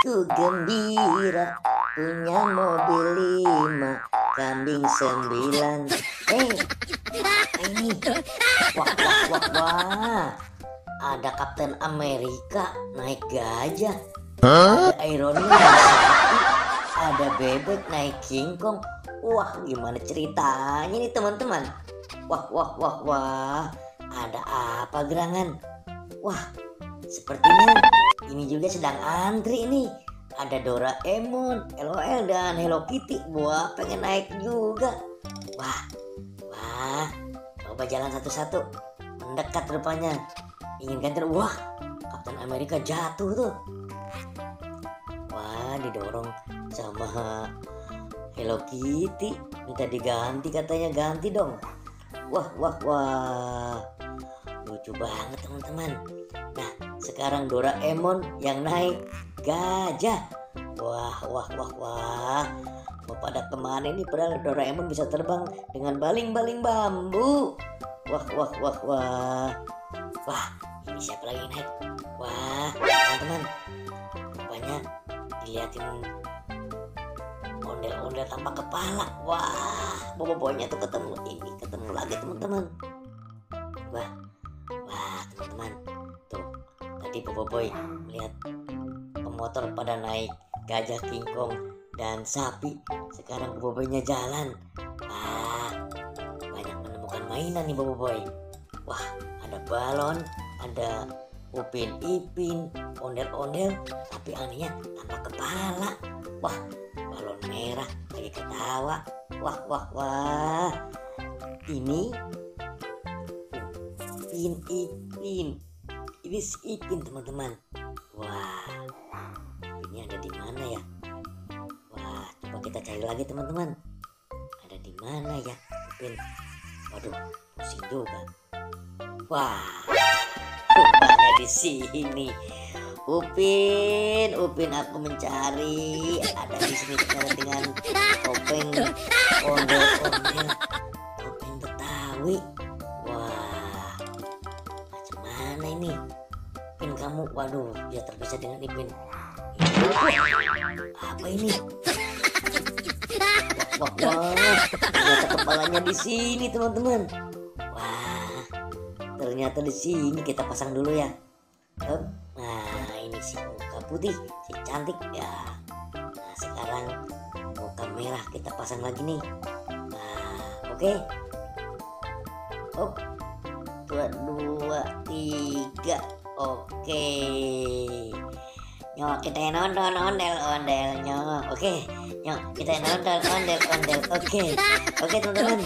Ku gembira punya mobil 5, kambing 9. Apa ini? Wah. Ada Kapten Amerika naik gajah. Ada Iron Man naik sapi. Ada bebek naik King Kong. Wah, gimana ceritanya nih teman-teman? Wah. Ada apa gerangan? Wah, sepertinya ini juga sedang antri nih. Ada Doraemon, LOL, dan Hello Kitty. Wah, pengen naik juga. Wah. Coba jalan satu-satu. Mendekat rupanya. Ingin ganti. Wah, Kapten Amerika jatuh tuh. Wah, didorong sama Hello Kitty. Minta diganti, katanya ganti dong. Wah. Lucu banget teman-teman. Nah, sekarang Doraemon yang naik gajah. Wah. Mau pada kemana ini? Padahal Doraemon bisa terbang dengan baling-baling bambu. Wah. Ini siapa lagi naik? Wah, teman-teman. Rupanya dilihatin ondel-ondel tanpa kepala. Wah, boboiboynya tuh ketemu lagi teman-teman. Wah, teman-teman. Tuh, tadi boboiboy melihat pemotor pada naik gajah, King Kong, dan sapi. Sekarang boboiboynya jalan. Wah, banyak menemukan mainan nih boboiboy. Wah, ada balon, ada Upin Ipin, ondel-ondel, tapi anehnya tanpa kepala. Wah, balon merah lagi ketawa. Wah. Ini Upin Ipin. Ini si Ipin teman-teman. Wah, Ipinnya ada di mana ya? Wah, coba kita cari lagi teman-teman. Ada di mana ya Ipin? Waduh, pusing juga. Wah, rupanya di sini. Upin, aku mencari. Ada di sini sekarang dengan topeng ondel-ondel, topeng Betawi. Wah, macam mana ini? Ipin kamu, waduh, dia terpisah dengan Ipin. Apa ini? Wah, ternyata kepalanya di sini teman-teman. Wah, ternyata di sini. Kita pasang dulu ya. Nah, ini si muka putih, si cantik ya. Nah, sekarang muka merah kita pasang lagi nih. Nah, oke. 2, 3. Oke. Nyok, kita nonton ondel-ondelnya. Oke. Nyok, kita nonton ondel-ondel. Oke teman-teman.